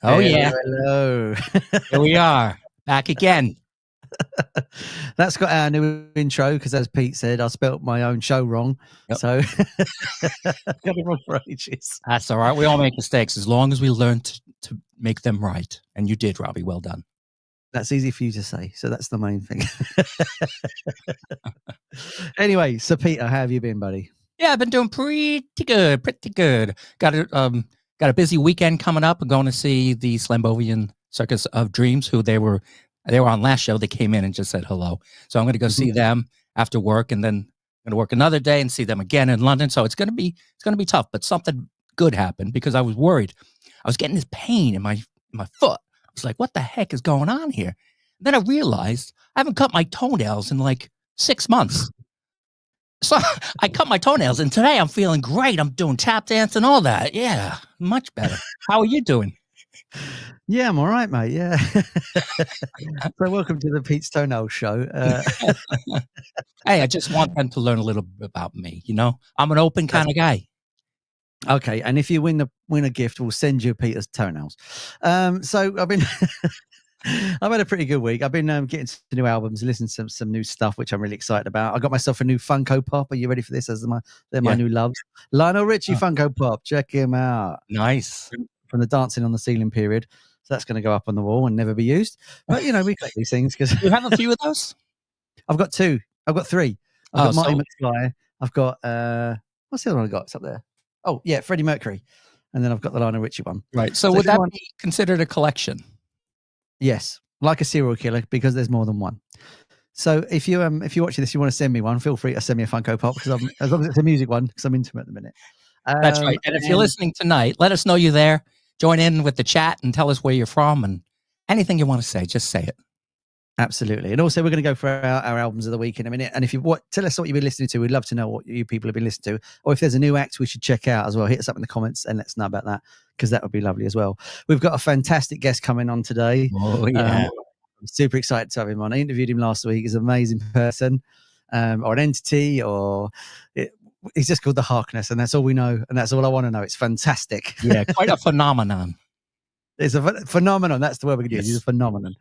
Oh, Hello, yeah. hello. Here we are, back again. That's got our new intro because, as Pete said, I spelt my own show wrong. Yep. So, got it wrong for ages. That's all right. We all make mistakes as long as we learn to make them right. And you did, Robbie. Well done. That's easy for you to say. So that's the main thing. Anyway, so Peter, how have you been, buddy? Yeah, I've been doing pretty good. Pretty good. Got a busy weekend coming up. I'm going to see the Slambovian Circus of Dreams, who they were on last show. They came in and just said hello. So I'm going to go see them after work, and then I'm going to work another day and see them again in London. So it's going to be tough. But something good happened because I was worried. I was getting this pain in my foot. I was like, what the heck is going on here? And then I realized I haven't cut my toenails in like 6 months. So I cut my toenails, and today I'm feeling great. I'm doing tap dance and all that. Yeah, much better. How are you doing? Yeah, I'm all right, mate. Yeah. So welcome to the Pete's Toenail Show. Hey, I just want them to learn a little bit about me. You know, I'm an open kind of guy. Okay, and if you win a gift, we'll send you Peter's toenails. So I've been I've had a pretty good week. I've been getting some new albums, listening to some new stuff, which I'm really excited about. I got myself a new Funko Pop. Are you ready for this? They're my new loves. Lionel Richie Funko Pop. Check him out. Nice. From the Dancing on the Ceiling period. So that's going to go up on the wall and never be used. But you know, we collect these things because you have a few of those. I've got two. I've got three. I've got Marty McFly. I've got what's the other one I got? It's up there. Oh yeah, Freddie Mercury, and then I've got the Lionel Richie one. Right. So would that be considered a collection? Yes, like a serial killer, because there's more than one. So if you're watching this, you want to send me one, feel free to send me a Funko Pop because as long as it's a music one, because I'm into it at the minute. That's right. And if you're listening tonight, let us know you're there. Join in with the chat and tell us where you're from and anything you want to say. Just say it. Absolutely. And also, we're going to go for our albums of the week in a minute. And if you tell us what you've been listening to, we'd love to know what you people have been listening to. Or if there's a new act we should check out as well, hit us up in the comments and let us know about that, because that would be lovely as well. We've got a fantastic guest coming on today. Oh, yeah. I'm super excited to have him on. I interviewed him last week. He's an amazing person, or an entity, he's just called the Harkness, and that's all we know. And that's all I want to know. It's fantastic. Yeah, quite a phenomenon. It's a phenomenon. That's the word we're going to use. He's a phenomenon.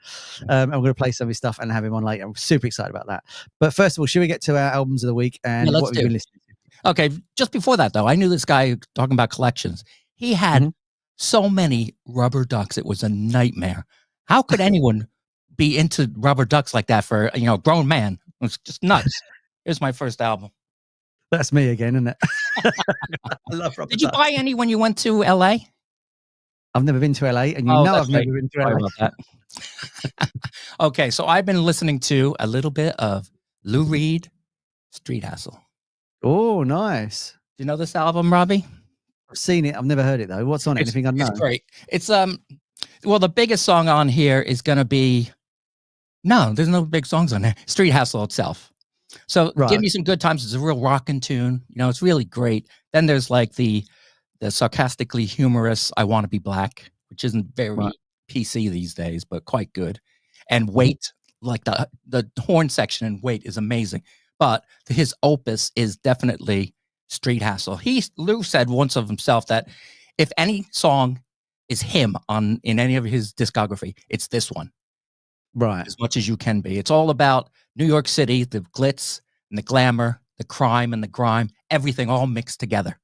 And we're going to play some of his stuff and have him on later. I'm super excited about that. But first of all, should we get to our albums of the week and what we've been listening to? Okay, just before that, though, I knew this guy talking about collections. He had so many rubber ducks. It was a nightmare. How could anyone be into rubber ducks like that for a grown man? It was just nuts. Here's my first album. That's me again, isn't it? I love rubber Did you buy any when you went to LA? I've never been to LA, and I've never been to LA. About that. Okay, so I've been listening to a little bit of Lou Reed, Street Hassle. Oh, nice. Do you know this album, Robbie? I've seen it. I've never heard it, though. What's on it? Anything I know? It's great. It's, well, the biggest song on here is going to be, no, there's no big songs on there. Street Hassle itself. So Give Me Some Good Times is a real rockin' tune. It's really great. Then there's like the sarcastically humorous I Want to Be Black, which isn't very PC these days, but quite good. And Wait, like the horn section in Wait is amazing. But his opus is definitely Street Hassle. Lou said once of himself that if any song is him in any of his discography, it's this one. Right. As much as you can be. It's all about New York City, the glitz and the glamour, the crime and the grime, everything all mixed together.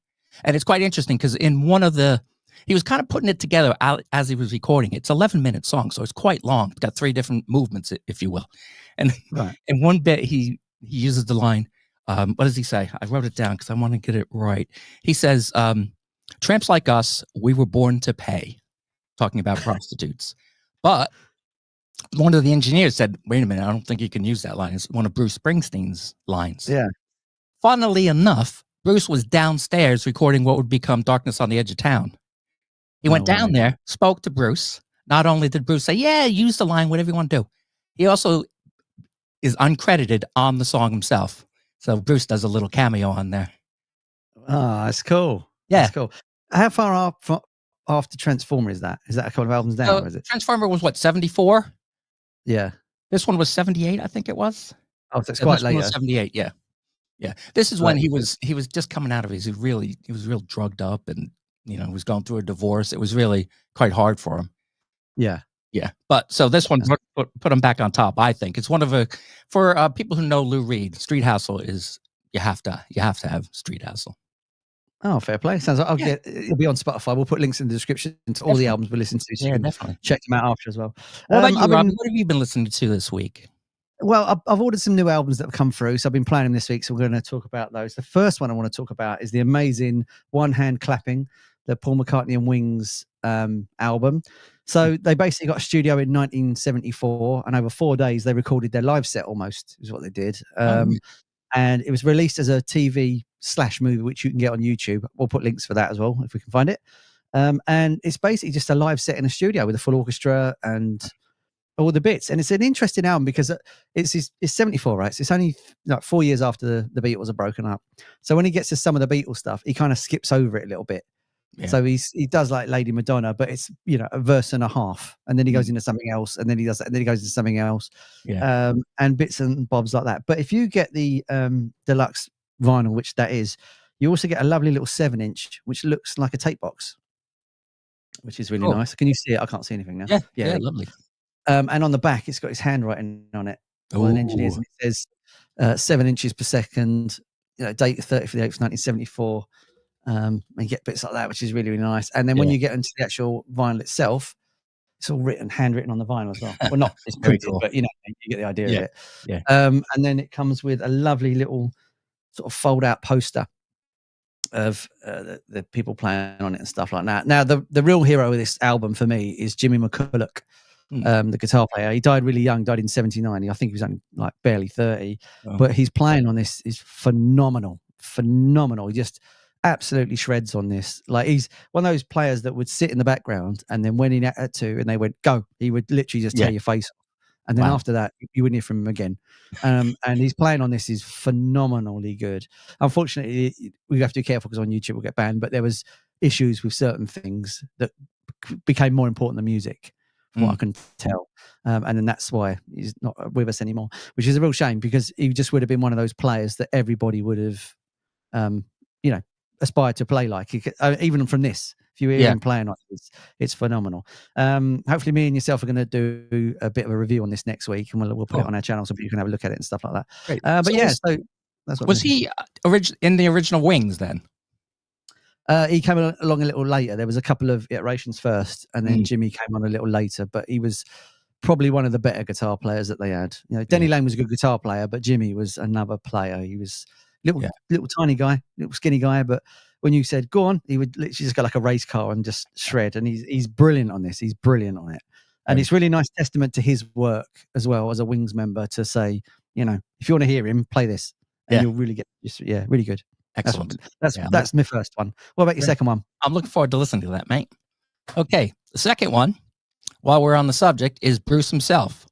And it's quite interesting because in he was kind of putting it together as he was recording. It's 11-minute song, so it's quite long. It's got 3 different movements, if you will. And in one bit, he uses the line, what does he say? I wrote it down because I want to get it right. He says, tramps like us, we were born to pay, talking about prostitutes. But one of the engineers said, wait a minute, I don't think you can use that line. It's one of Bruce Springsteen's lines. Yeah. Funnily enough, Bruce was downstairs recording what would become Darkness on the Edge of Town. He went down there, spoke to Bruce. Not only did Bruce say, yeah, use the line, whatever you want to do. He also is uncredited on the song himself. So Bruce does a little cameo on there. Oh, that's cool. Yeah. That's cool. How far after Transformer is that? Is that a couple of albums down? Or is it? Transformer was what, 74? Yeah. This one was 78, I think it was. Oh, so it's quite later. 78, yeah. Yeah. This is when he was just coming out of it. He was real drugged up and, was going through a divorce. It was really quite hard for him. Yeah. Yeah, but so this one put them back on top. I think it's one of for people who know Lou Reed. Street Hassle is you have to have Street Hassle. Oh, fair play. Sounds like it'll be on Spotify. We'll put links in the description to all the albums we listen to, so you can definitely check them out after as well. What about you, Robbie? What have you been listening to this week? Well, I've ordered some new albums that have come through, so I've been playing them this week. So we're going to talk about those. The first one I want to talk about is the amazing One Hand Clapping, the Paul McCartney and Wings album. So they basically got a studio in 1974, and over 4 days they recorded their live set. Almost is what they did. And it was released as a TV/movie, which you can get on YouTube. We'll put links for that as well if we can find it. And it's basically just a live set in a studio with a full orchestra and all the bits. And it's an interesting album because it's 74, right? So it's only like 4 years after the Beatles are broken up. So when he gets to some of the Beatles stuff, he kind of skips over it a little bit. Yeah. So he does like Lady Madonna, but it's, a verse and a half, and then he goes into something else, and then he does that, and then he goes into something else, and bits and bobs like that. But if you get the deluxe vinyl, which that is, you also get a lovely little 7-inch, which looks like a tape box, which is really nice. Can you see it? I can't see anything now. Yeah, lovely. And on the back, it's got his handwriting on it, or an engineer's, and it says 7 inches per second. Date 30th of the 8th, 1974. And you get bits like that, which is really, really nice. And then when you get into the actual vinyl itself, it's all handwritten on the vinyl as well. Well, not it's printed, but you get the idea of it. Yeah. And then it comes with a lovely little sort of fold-out poster of the people playing on it and stuff like that. Now, the real hero of this album for me is Jimmy McCulloch, the guitar player. He died really young, died in 79. I think he was only like barely 30, but his playing on this is phenomenal. He just absolutely shreds on this. Like, he's one of those players that would sit in the background, and then when he had to and they went go, he would literally just tear your face off, and then after that you wouldn't hear from him again. And his playing on this is phenomenally good. Unfortunately, we have to be careful because on YouTube we'll get banned, but there was issues with certain things that became more important than music, from what I can tell, and then that's why he's not with us anymore, which is a real shame, because he just would have been one of those players that everybody would have aspired to play like. Even from this, if you hear him playing like this, it's phenomenal. Hopefully me and yourself are going to do a bit of a review on this next week, and we'll put it on our channel so you can have a look at it and stuff like that. Great. But so that's what was he in the original Wings then? He came along a little later. There was a couple of iterations first, and then Jimmy came on a little later, but he was probably one of the better guitar players that they had. Denny Laine was a good guitar player, but Jimmy was another player. He was little tiny guy, little skinny guy, but when you said go on, he would literally just go like a race car and just shred. And he's brilliant on this. He's brilliant on it, and it's really nice testament to his work as well as a Wings member to say, if you want to hear him, play this, and you'll really get really good. Excellent. That's my first one. What about your second one? I'm looking forward to listening to that, mate. Okay, the second one, while we're on the subject, is Bruce himself,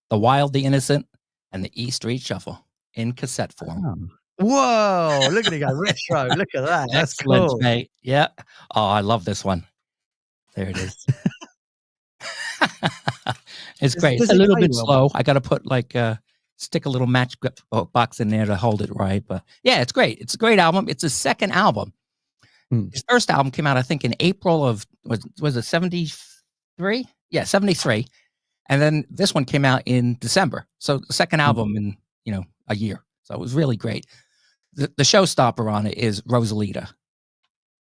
The Wild, the Innocent, and the E Street Shuffle in cassette form. Whoa, look at it go retro. Look at that. That's cool, mate. Yeah. Oh, I love this one. There it is. It's great. It's a little bit slow. I got to put stick a little match box in there to hold it right. But yeah, it's great. It's a great album. It's his second album. His first album came out, I think, in April of, was it 73? Yeah, 73. And then this one came out in December. So the second album in, a year. So it was really great. The showstopper on it is Rosalita.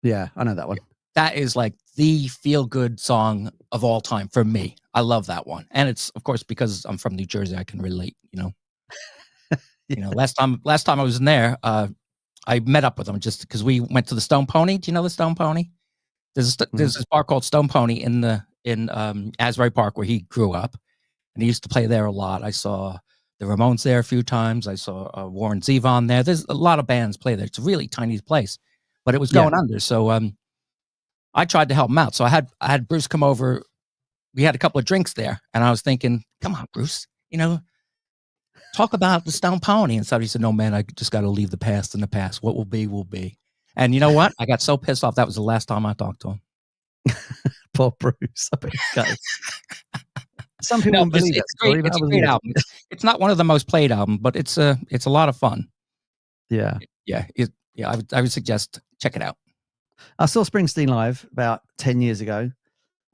Yeah, I know that one. That is like the feel-good song of all time for me. I love that one. And it's, of course, because I'm from New Jersey, I can relate, Last time I was in there, I met up with them just because we went to the Stone Pony. Do you know the Stone Pony? There's this bar called Stone Pony in Asbury Park where he grew up, and he used to play there a lot. I saw the Ramones there a few times. I saw Warren Zevon there. There's a lot of bands play there. It's a really tiny place, but it was going under. So I tried to help him out. So I had Bruce come over. We had a couple of drinks there, and I was thinking, come on, Bruce, talk about the Stone Pony. And so he said, no, man, I just got to leave the past in the past. What will be, will be. And you know what? I got so pissed off. That was the last time I talked to him. Poor Bruce. Some people don't believe it's great. It's a great album. It's not one of the most played albums, but it's a lot of fun. Yeah. I would suggest check it out. I saw Springsteen live about 10 years ago.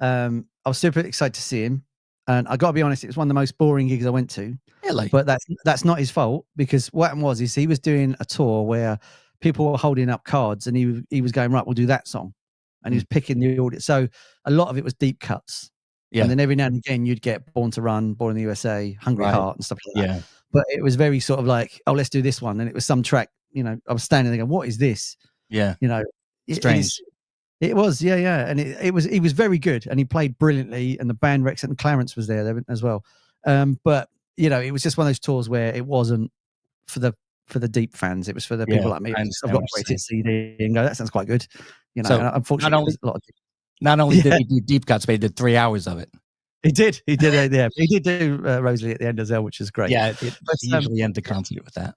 I I was super excited to see him, and I got to be honest, it was one of the most boring gigs I went to. Really? But that's not his fault, because what happened was he was doing a tour where people were holding up cards, and he was going, right, we'll do that song, and he was picking the audience. So a lot of it was deep cuts. Yeah. And then every now and again you'd get Born to Run, Born in the USA, Hungry Heart, and stuff like that. Yeah. But it was very sort of like, oh, let's do this one. And it was some track, I was standing there going, what is this? Yeah. Strange. It was, yeah. And he was very good, and he played brilliantly, and the band Rex and Clarence was there as well. But it was just one of those tours where it wasn't for the deep fans. It was for the people like me. I've got a rated CD and go, that sounds quite good. So and unfortunately, not only did he do deep cuts, but he did 3 hours of it. He did. He did do Rosalie at the end as well, which is great. Yeah, he usually end the concert with that.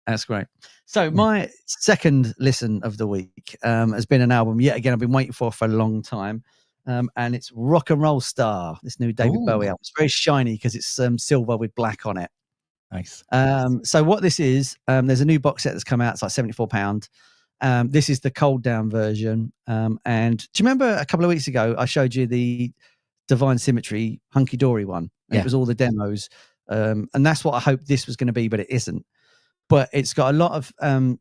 That's great. So my second listen of the week has been an album yet again I've been waiting for a long time, and it's Rock and Roll Star, this new David Bowie album. It's very shiny because it's silver with black on it. Nice. So what this is, there's a new box set that's come out. It's like £74. This is the cold down version. And do you remember a couple of weeks ago I showed you the Divine Symmetry Hunky Dory one? It was all the demos, and that's what I hoped this was going to be, but it isn't. But it's got a lot of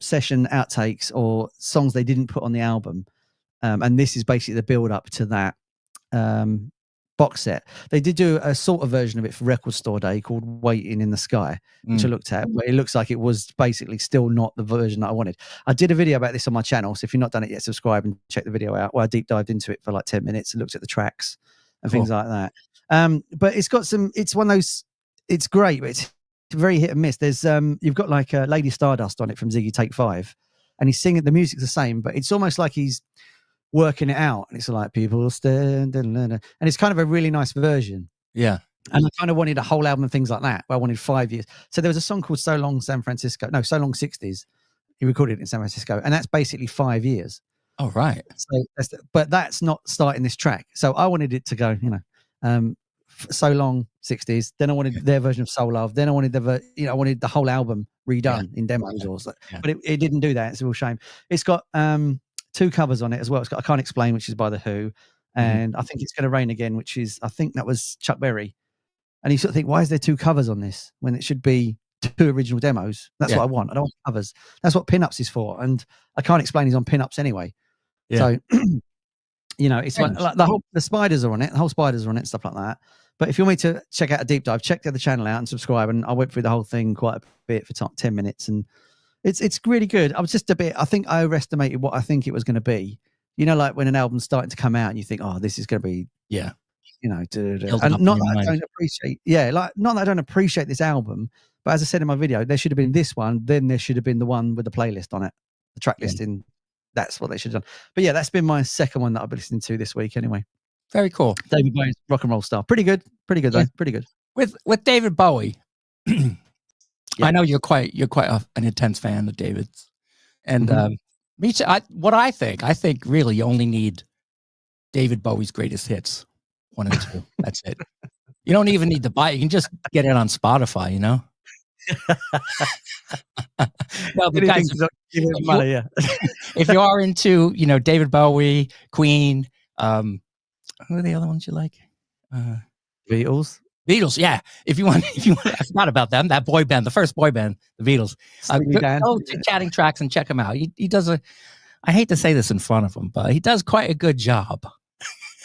session outtakes or songs they didn't put on the album, and this is basically the build up to that box set. They did do a sort of version of it for Record Store Day called Waiting in the Sky, which I looked at, where it looks like it was basically still not the version that I wanted. I did a video about this on my channel, so if you've not done it yet, subscribe and check the video out, where I deep dived into it for like 10 minutes and looked at the tracks and things like that. But it's got it's one of those, it's great, but it's very hit and miss. There's you've got like Lady Stardust on it from Ziggy Take 5, and he's singing, the music's the same, but it's almost like he's working it out, and it's like people stand and it's kind of a really nice version. And I kind of wanted a whole album of things like that, but I wanted 5 years. So there was a song called So Long 60s. He recorded it in San Francisco, and that's basically 5 years. Oh, right. So but that's not starting this track. So I wanted it to go, So Long 60s. Then I wanted their version of Soul Love. Then I wanted I wanted the whole album redone in demos or something. But it didn't do that. It's a real shame. It's got 2 covers on it as well. It's got I Can't Explain, which is by The Who, and I think It's Gonna Rain Again, which is, I think that was Chuck Berry. And you sort of think, why is there 2 covers on this when it should be 2 original demos? That's what I want. I don't want covers. That's what Pinups is for. And I Can't Explain is on Pinups anyway. So it's like the spiders are on it. The whole spiders are on it, stuff like that. But if you want me to check out a deep dive, check the other channel out and subscribe. And I went through the whole thing quite a bit for 10 minutes, and it's really good. I was just I think I overestimated what I think it was going to be. Like when an album's starting to come out and you think, oh, this is going to be, and not that I don't appreciate, not that I don't appreciate this album, but as I said in my video, there should have been this one, then there should have been the one with the playlist on it, the track listing. That's what they should have done. But yeah, that's been my second one that I've been listening to this week anyway. Very cool. David Bowie's Rock and Roll Star. Pretty good though. Pretty good. With David Bowie, I know you're quite an intense fan of David's, and me too. I think really you only need David Bowie's greatest hits 1 and 2. That's it. You don't even need to buy it. You can just get it on Spotify. Well, guys, if you are into David Bowie, Queen, who are the other ones you like? Beatles, yeah. If you want, I forgot about them. That boy band, the first boy band, the Beatles. Go to Chatting Tracks and check him out. He does I hate to say this in front of him, but he does quite a good job.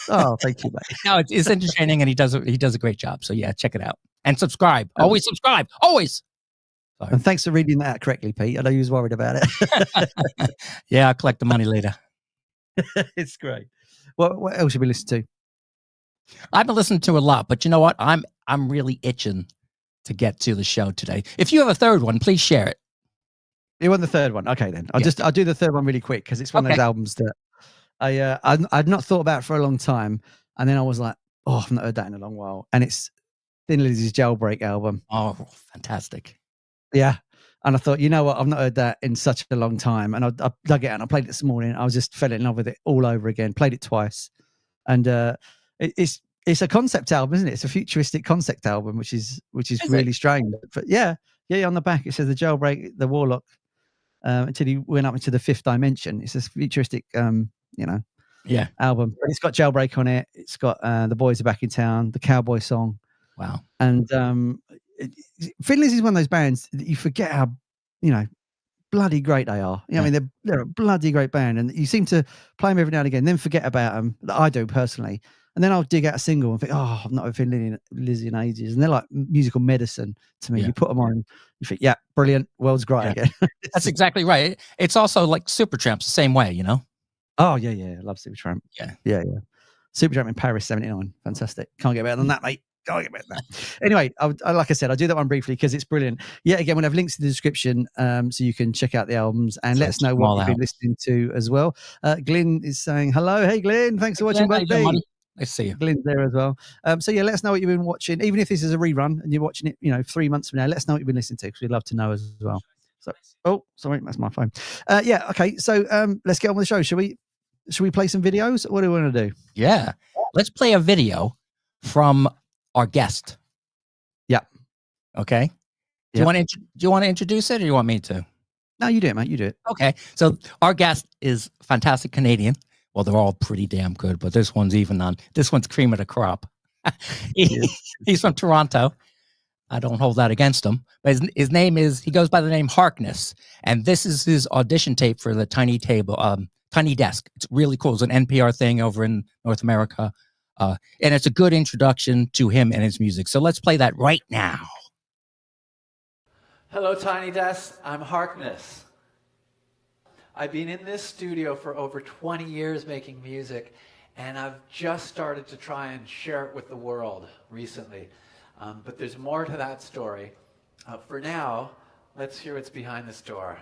Oh, thank you, mate. No, it's entertaining, and he does a great job. So yeah, check it out and subscribe. Always subscribe. Always. Sorry. And thanks for reading that out correctly, Pete. I know you was worried about it. Yeah, I'll collect the money later. It's great. What else should we listen to? I've been listening to a lot, but you know what? I'm really itching to get to the show today. If you have a third one, please share it. You want the third one? Okay, then I'll do the third one really quick because it's one of those albums that I'd not thought about for a long time, and then I was like, oh, I've not heard that in a long while, and it's Thin Lizzy's Jailbreak album. Oh, fantastic! Yeah, and I thought, you know what? I've not heard that in such a long time, and I dug it out and I played it this morning. I was just fell in love with it all over again. Played it twice, and it's a concept album, isn't it? It's a futuristic concept album, which is really strange. But yeah, on the back it says the Jailbreak, the Warlock, until he went up into the 5th dimension. It's this futuristic, Yeah. album. But it's got Jailbreak on it. It's got The Boys Are Back in Town, the Cowboy song. Wow. And Fiddlers is one of those bands that you forget how, bloody great they are. I mean, they're a bloody great band, and you seem to play them every now and again, then forget about them. I do personally. And then I'll dig out a single and think, oh, I've not heard Lizzie in ages. And they're like musical medicine to me. You put them on, you think, yeah, brilliant, world's great again. That's exactly right. It's also like Supertramp's the same way, Oh, yeah. I love Supertramp. Yeah. Supertramp in Paris, 79. Fantastic. Can't get better than that, mate. Can't get better than that. Anyway, like I said, I'll do that one briefly because it's brilliant. Yeah, again, we'll have links in the description so you can check out the albums and let us know what you've been listening to as well. Glenn is saying hello. Hey, Glenn. Thanks for watching, buddy. I see you. Glenn's there as well. So yeah, let us know what you've been watching. Even if this is a rerun and you're watching it, 3 months from now, let us know what you've been listening to because we'd love to know as well. So, sorry, that's my phone. Yeah, okay. So let's get on with the show. Should we play some videos? What do we want to do? Yeah, let's play a video from our guest. Yeah. Okay. Do you want to introduce it, or you want me to? No, you do it, mate. You do it. Okay. So our guest is fantastic Canadian. Well, they're all pretty damn good, but this one's cream of the crop. He's from Toronto. I don't hold that against him. But he goes by the name Harkness. And this is his audition tape for the Tiny Desk. It's really cool. It's an NPR thing over in North America. And it's a good introduction to him and his music. So let's play that right now. Hello, Tiny Desk. I'm Harkness. I've been in this studio for over 20 years making music, and I've just started to try and share it with the world recently. But there's more to that story. For now, let's hear what's behind this door.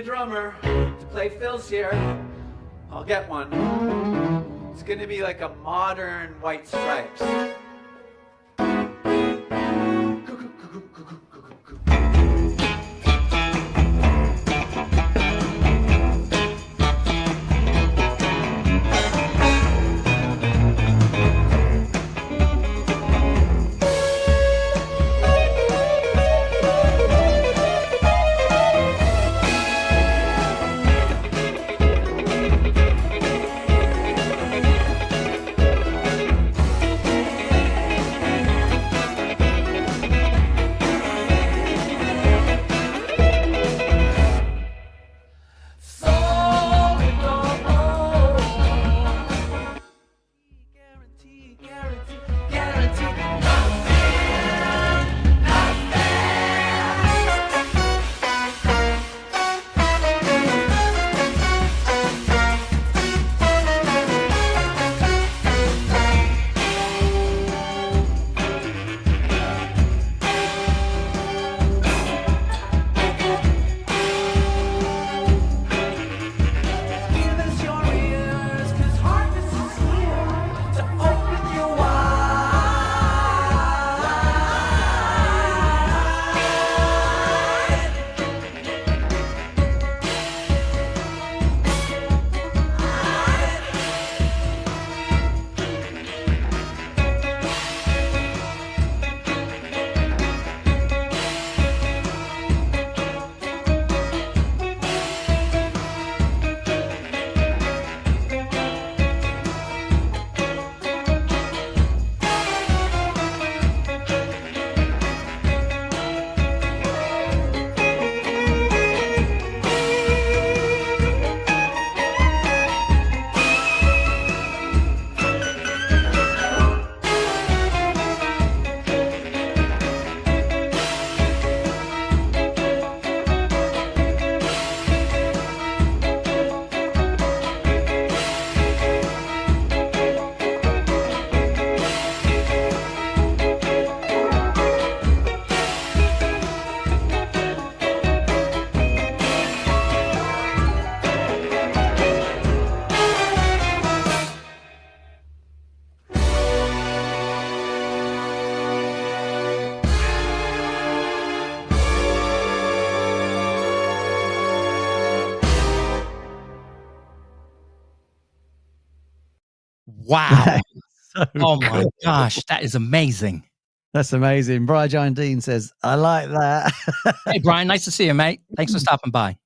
Drummer to play fills here. I'll get one. It's gonna be like a modern White Stripes. Wow. So Oh my cool. gosh, that is amazing. That's amazing. Brian John Dean says, I like that. Hey, Brian, nice to see you, mate. Thanks for stopping by.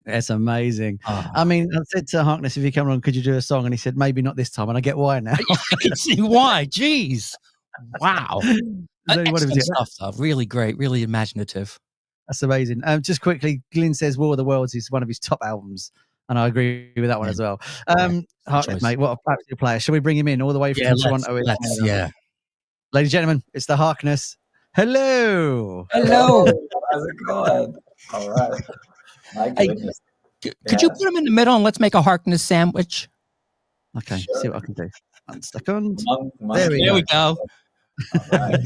That's amazing. Oh. I mean, I said to Harkness, if you come along, could you do a song? And he said, maybe not this time. And I get why now. I can see why. Jeez. Wow. There's only one of us Excellent here. stuff, though. Really great, really imaginative. That's amazing. Just quickly, Glyn says War of the Worlds is one of his top albums. And I agree with that one as well. Harkness, choice. mate, what a absolute player. Shall we bring him in all the way from Toronto? Yeah. Ladies and gentlemen, it's the Harkness. Hello. Hello. How's it going? All right. My Hey, goodness. could you put him in the middle and let's make a Harkness sandwich? Okay, Sure. see what I can do. 1 second. There There we go. All right.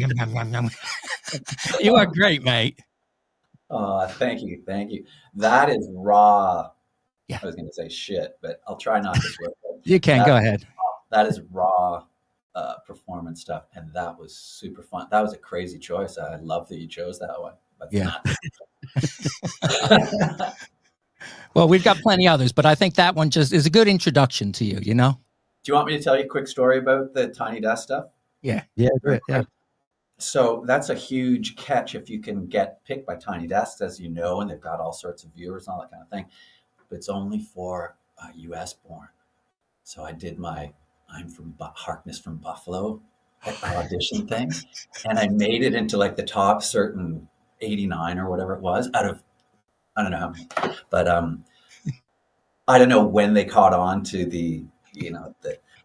You are great, mate. Thank you. Thank you. That is raw. Yeah. I was going to say shit, but I'll try not to swear. You can. Go ahead. That is raw performance stuff. And that was super fun. That was a crazy choice. I love that you chose that one. But Yeah. Well, we've got plenty others, but I think that one just is a good introduction to you, you know? Do you want me to tell you a quick story about the Tiny Desk stuff? Yeah, great. Yeah. So that's a huge catch if you can get picked by Tiny Desks, as you know, and they've got all sorts of viewers and all that kind of thing. But it's only for US born. So I did my I'm from Harkness from Buffalo audition thing, and I made it into like the top certain 89 or whatever it was out of, I don't know how many, but I don't know when they caught on to the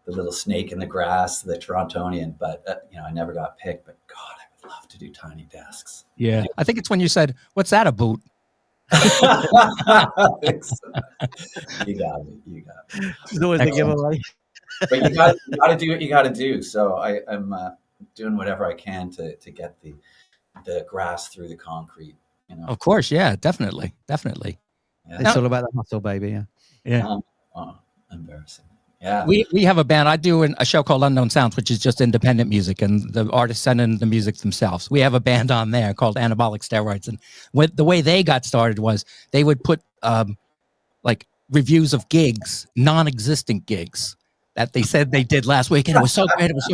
little snake in the grass, the Torontonian, but I never got picked. But God, I would love to do Tiny Desks. Yeah. I think it's when you said, "What's that, a boot?" You got me. It's always the giveaway. But you got to do what you got to do. So I'm doing whatever I can to get the grass through the concrete. Of course, yeah, definitely. Yeah. It's all about the hustle, baby. Yeah. Embarrassing. Yeah. We have a band. I do a show called Unknown Sounds, which is just independent music, and the artists send in the music themselves. We have a band on there called Anabolic Steroids, and the way they got started was they would put like reviews of gigs, non-existent gigs that they said they did last week, and it was so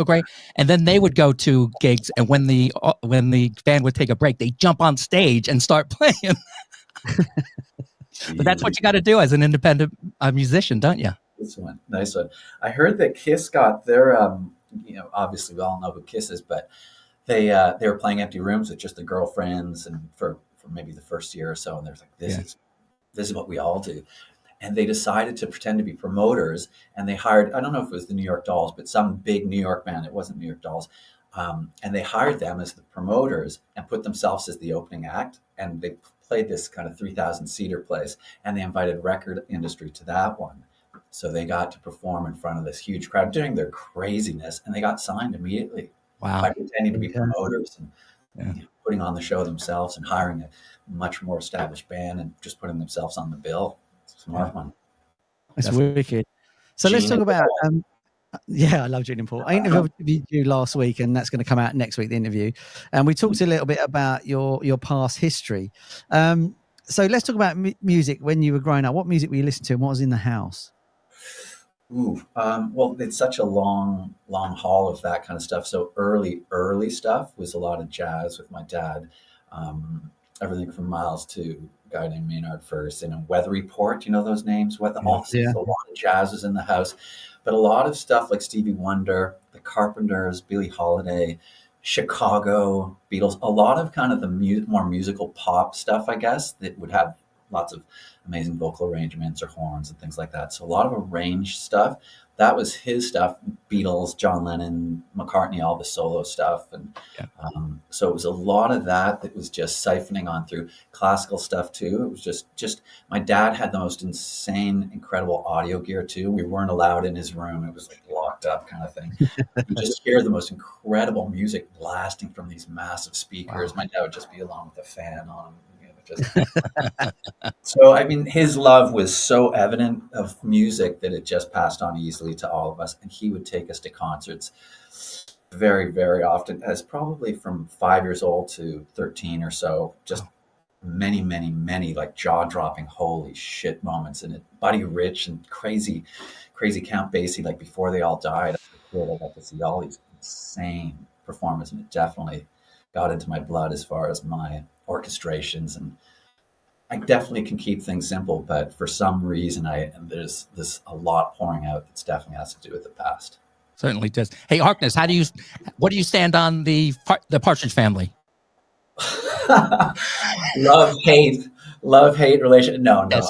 great. And then they would go to gigs, and when the band would take a break, they jump on stage and start playing. But that's what you got to do as an independent musician, don't you? Nice one. I heard that Kiss got their, obviously we all know who Kiss is, but they were playing empty rooms with just the girlfriends, and for maybe the first year or so, and they're like, this is what we all do. And they decided to pretend to be promoters, and they hired, I don't know if it was the New York Dolls, but some big New York band. It wasn't New York Dolls. And they hired them as the promoters and put themselves as the opening act. And they played this kind of 3,000 seater place, and they invited record industry to that one. So they got to perform in front of this huge crowd doing their craziness, and they got signed immediately. Wow. By pretending to be promoters and putting on the show themselves and hiring a much more established band and just putting themselves on the bill. Smart one. That's wicked. So let's talk about I love Gene and Paul. I interviewed you last week, and that's going to come out next week, the interview. And we talked a little bit about your past history. So let's talk about music when you were growing up. What music were you listening to, and what was in the house? Well, it's such a long haul of that kind of stuff. So early stuff was a lot of jazz with my dad. Everything from Miles to a guy named Maynard Ferguson and Weather Report. You know those names? A lot of jazz was in the house, but a lot of stuff like Stevie Wonder, the Carpenters, Billie Holiday, Chicago, Beatles. A lot of kind of the more musical pop stuff, I guess, that would have lots of amazing vocal arrangements or horns and things like that. So a lot of arranged stuff. That was his stuff. Beatles, John Lennon, McCartney, all the solo stuff. And so it was a lot of that was just siphoning on through classical stuff too. It was just my dad had the most insane, incredible audio gear too. We weren't allowed in his room. It was like locked up kind of thing. You just hear the most incredible music blasting from these massive speakers. Wow. My dad would just be along with the fan on. So, I mean, his love was so evident of music that it just passed on easily to all of us. And he would take us to concerts very, very often, as probably from 5 years old to 13 or so, just many like jaw-dropping holy shit moments in it. Buddy Rich and crazy Count Basie, like before they all died, I got to see all these insane performers, and it definitely got into my blood as far as my orchestrations. And I definitely can keep things simple, but for some reason there's a lot pouring out that's definitely has to do with the past. Certainly does. Hey, Harkness, what do you stand on the Partridge Family? love hate relation. No. Yes,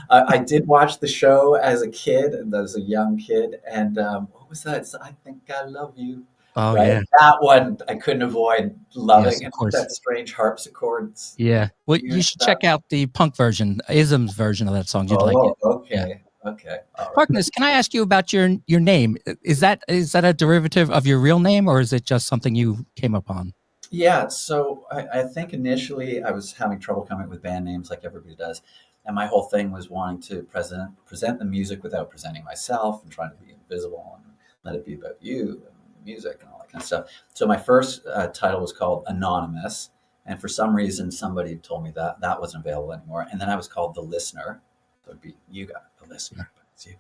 I did watch the show as a kid, and as a young kid, and what was that? It's, I think I love you. Oh right? yeah, that one I couldn't avoid loving. Yes, of course. That strange harpsichords. Yeah. Well, you should check out the punk version, Ism's version of that song. You'd like it. Okay. Okay. All right. Harkness, can I ask you about your name? Is that a derivative of your real name, or is it just something you came upon? Yeah, so I think initially I was having trouble coming up with band names like everybody does. And my whole thing was wanting to present the music without presenting myself and trying to be invisible and let it be about you and music and all that kind of stuff. So my first title was called Anonymous. And for some reason, somebody told me that wasn't available anymore. And then I was called The Listener. So it'd be you got the listener, but it's you.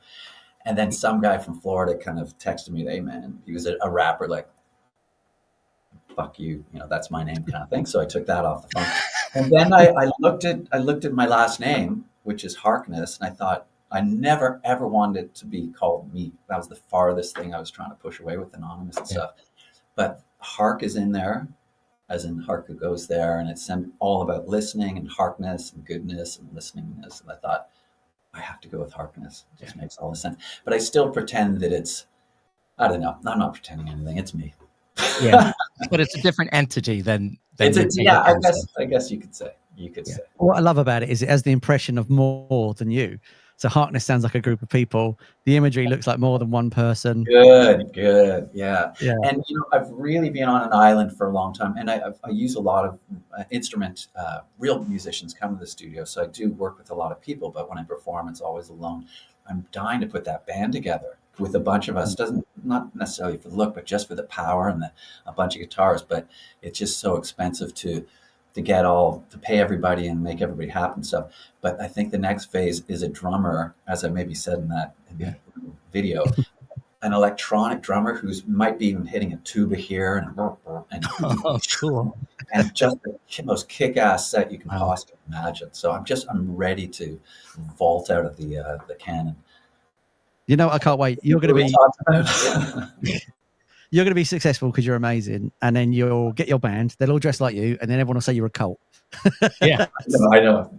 And then some guy from Florida kind of texted me, hey man, he was a rapper, like, fuck you, that's my name kind of thing. So I took that off the phone. And then I looked at my last name, which is Harkness, and I thought I never ever wanted it to be called me. That was the farthest thing I was trying to push away with Anonymous and stuff. But Hark is in there, as in Hark Who Goes There, and it's all about listening and Harkness and goodness and listeningness. And I thought I have to go with Harkness. It just makes all the sense. But I still pretend that it's, I don't know. I'm not pretending anything. It's me. Yeah, but it's a different entity than I guess you could say. What I love about it is it has the impression of more than you. So Harkness sounds like a group of people. The imagery looks like more than one person. Good, yeah. And I've really been on an island for a long time, and I use a lot of real musicians come to the studio, so I do work with a lot of people. But when I perform, it's always alone. I'm dying to put that band together with a bunch of us. Not necessarily for the look, but just for the power and a bunch of guitars. But it's just so expensive to pay everybody and make everybody happy and stuff. But I think the next phase is a drummer, as I maybe said in that video, an electronic drummer who's might be even hitting a tuba here and oh, cool, and just the most kick-ass set you can possibly imagine. So I'm ready to vault out of the cannon. I can't wait. You're going to be successful because you're amazing, and then you'll get your band. They'll all dress like you, and then everyone will say you're a cult. Yeah, I know.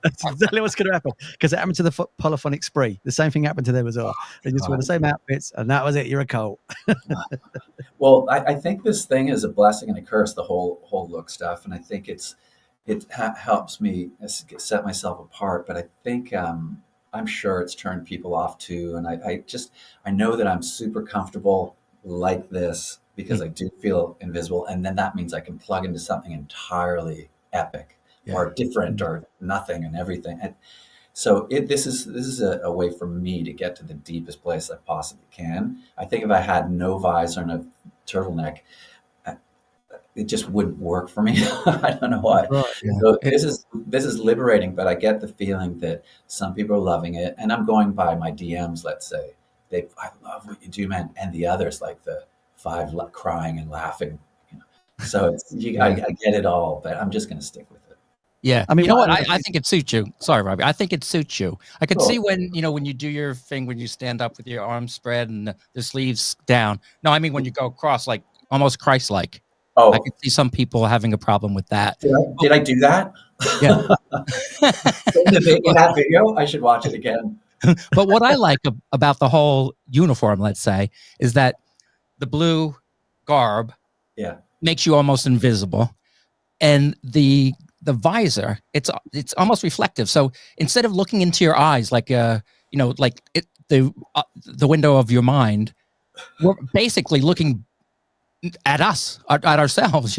That's exactly what's going to happen, because it happened to the Polyphonic Spree. The same thing happened to them as well. They just wore the same outfits, and that was it. You're a cult. Well, I think this thing is a blessing and a curse, the whole look stuff, and I think it helps me set myself apart. But I think I'm sure it's turned people off too, and I know that I'm super comfortable like this because I do feel invisible, and then that means I can plug into something entirely epic or different or nothing and everything. And so this is a way for me to get to the deepest place I possibly can. I think if I had no visor and a turtleneck, it just wouldn't work for me. I don't know why. Right, yeah. So this is liberating, but I get the feeling that some people are loving it, and I'm going by my DMs. Let's say I love what you do, man, and the others like the 5 crying and laughing. So I get it all, but I'm just going to stick with it. Yeah, I mean, you know what? I think it suits you. Sorry, Robbie. I think it suits you. I can see when you do your thing, when you stand up with your arms spread and the sleeves down. No, I mean when you go across, like almost Christ-like. Oh, I can see some people having a problem with that. Did I do that? Yeah. In that video, I should watch it again. But what I like about the whole uniform, let's say, is that the blue garb makes you almost invisible, and the visor, it's almost reflective. So instead of looking into your eyes like the window of your mind, we're basically looking at us, at ourselves.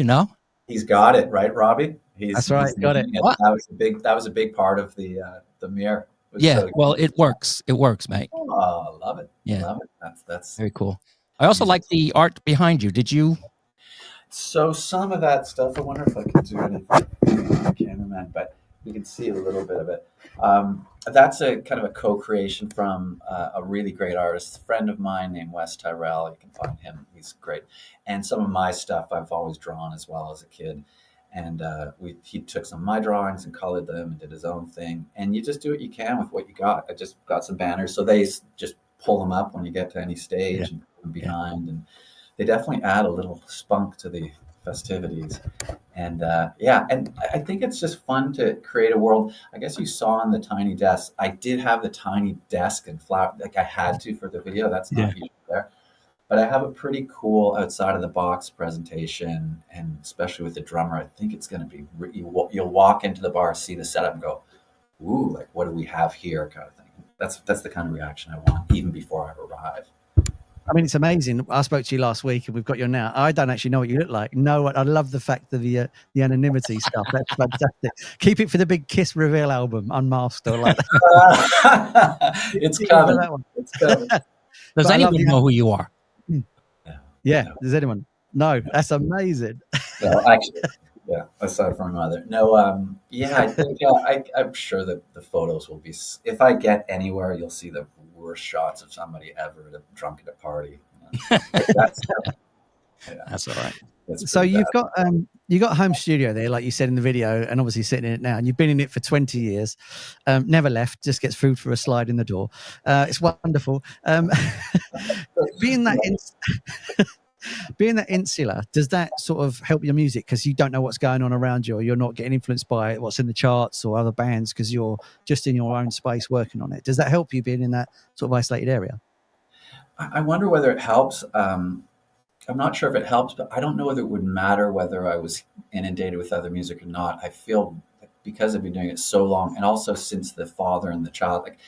He's got it right, Robbie. That's right. Got it. That was a big part of the mirror. Yeah, well, it works. It works, mate. Oh, love it. Yeah, love it. That's very cool. I also like the art behind you. Did you? So some of that stuff, I wonder if I could do it. I can't imagine. hand, but you can see a little bit of it. That's a kind of a co-creation from a really great artist, a friend of mine named Wes Tyrell. You can find him; he's great. And some of my stuff I've always drawn as well as a kid. And he took some of my drawings and colored them and did his own thing. And you just do what you can with what you got. I just got some banners, so they just pull them up when you get to any stage and put them behind, and they definitely add a little spunk to the festivities. And and I think it's just fun to create a world. I guess you saw on the tiny desk, I did have the tiny desk and flower, like I had to for the video. That's not usually there. But I have a pretty cool outside of the box presentation, and especially with the drummer, I think it's going to be, you'll walk into the bar, see the setup and go, ooh, like what do we have here kind of thing. That's the kind of reaction I want even before I arrive. I mean, it's amazing. I spoke to you last week and we've got you now. I don't actually know what you look like. No, I love the fact of the anonymity stuff. That's fantastic. Keep it for the big Kiss reveal album, Unmasked or like that. It's coming. It's coming. Does anyone know who you are? Yeah. Does anyone? No, that's amazing. No, actually, yeah. Aside from my mother, no. I think I'm sure that the photos will be. If I get anywhere, you'll see the worst shots of somebody ever drunk at a party. That's all right. So you've got a home studio there, like you said in the video, and obviously sitting in it now, and you've been in it for 20 years, never left, just gets food for a slide in the door. It's wonderful. Being that insular, does that sort of help your music because you don't know what's going on around you, or you're not getting influenced by what's in the charts or other bands because you're just in your own space working on it? Does that help you being in that sort of isolated area? I wonder whether it helps. I'm not sure if it helps, but I don't know whether it would matter whether I was inundated with other music or not. I feel because I've been doing it so long, and also since the father and the child, like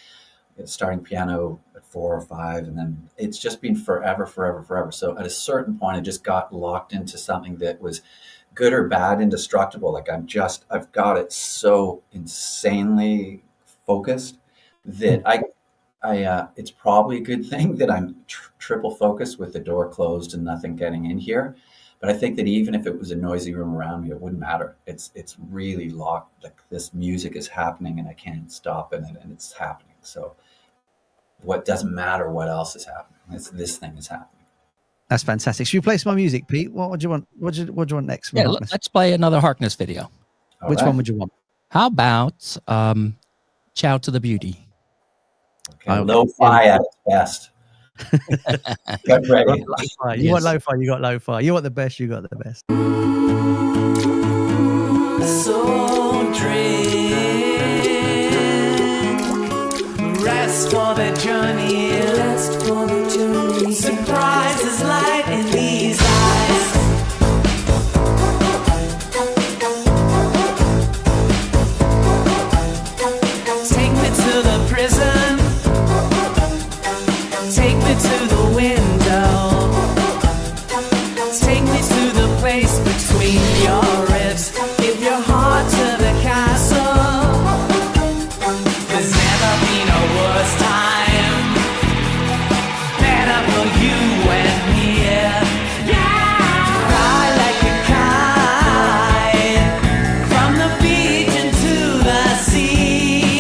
starting piano at 4 or 5, and then it's just been forever. So at a certain point, I just got locked into something that was good or bad, indestructible. Like I've got it so insanely focused that it's probably a good thing that I'm triple focused with the door closed and nothing getting in here. But I think that even if it was a noisy room around me, it wouldn't matter. It's really locked. Like this music is happening and I can't stop it, and it's happening. So what doesn't matter what else is happening. This thing is happening. That's fantastic. Should we play some more music, Pete? What would you want? What do you want next? Yeah, let's play another Harkness video. Which one would you want? How about Ciao to the Beauty? Okay, lo-fi at its best. Get ready. You want lo-fi, you got lo-fi. You want the best, you got the best. So drink, rest for the journey, surprises light in these eyes. Take me to the prison, take me to the window, take me to the place between your ribs. Give your heart to the castle. There's never been a worse time. Better for you and me. Fly like a kite from the beach into the sea.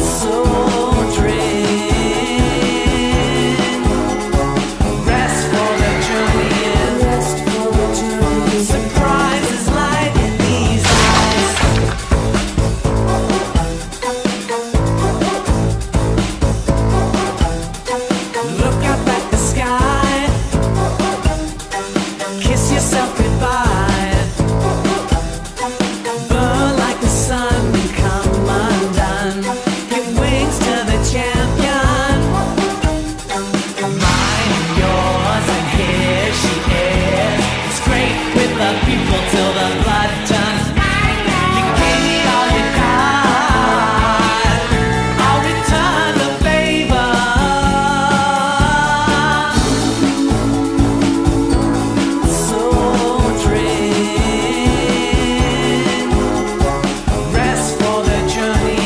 So drink, rest for the journey, surprises light in these eyes. Look up at the sky, kiss yourself goodbye, burn like the sun and come undone. Give wings to the champion, mine and yours, and here she is. It's great with the people till the blood turns. You gave me all you got, I'll return the favor. So drink, rest for the journey,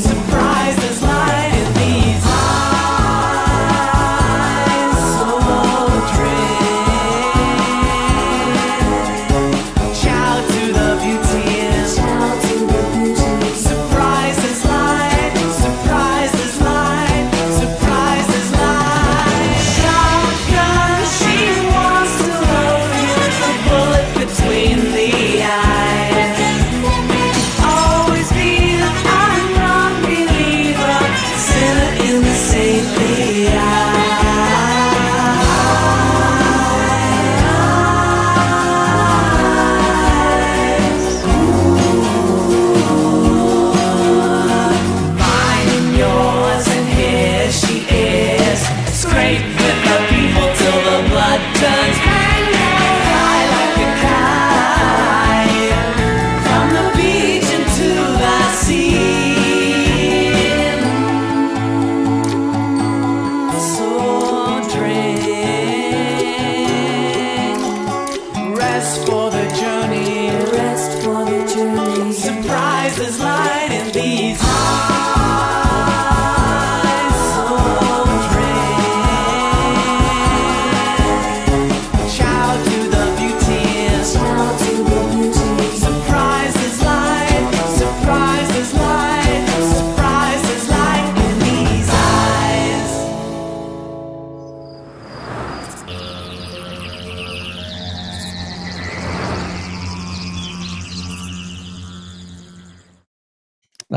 surprises lie in these eyes. So drink,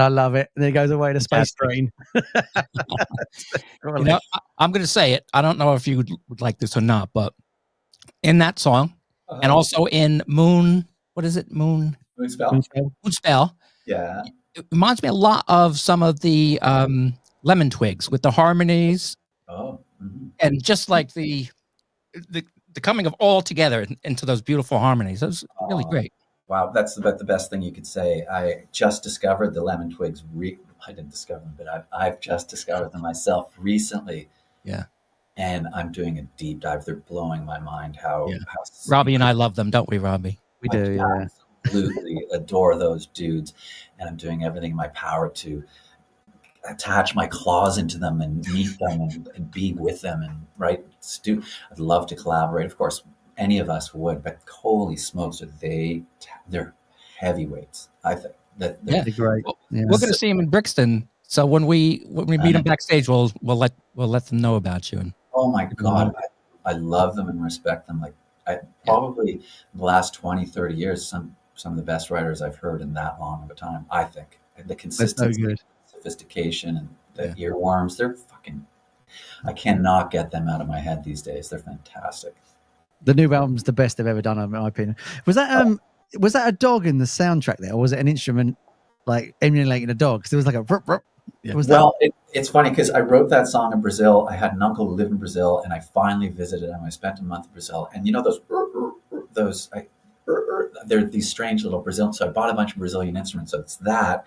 I love it. And then it goes away to space Fantastic. train. You know, I'm going to say it. I don't know if you would like this or not, but in that song, and also in Moon, what is it? Moonspell. Yeah. It reminds me a lot of some of the Lemon Twigs with the harmonies. Oh. Mm-hmm. And just like the coming of all together into those beautiful harmonies. That was really great. Wow, that's about the best thing you could say. I just discovered the Lemon Twigs. I didn't discover them, but I've just discovered them myself recently. Yeah. And I'm doing a deep dive. They're blowing my mind. How Robbie and I love them, don't we, Robbie? We do, yeah. Absolutely adore those dudes. And I'm doing everything in my power to attach my claws into them and meet them and be with them and I'd love to collaborate. Of course, any of us would, but holy smokes, they're heavyweights. I think that they're great. We're going to see him in Brixton. So when we meet him backstage, we'll let them know about you. Oh my God, I love them and respect them. Like probably the last 20, 30 years, some of the best writers I've heard in that long of a time. I think the consistency, sophistication, and the earworms, they're fucking. I cannot get them out of my head these days. They're fantastic. The new album's the best they've ever done, in my opinion. Was that a dog in the soundtrack there, or was it an instrument like emulating a dog? Because there was like a rup, rup. Yeah. It's funny because I wrote that song in Brazil. I had an uncle who lived in Brazil, and I finally visited him. I spent a month in Brazil, and you know they're these strange little Brazilian. So I bought a bunch of Brazilian instruments. So it's that,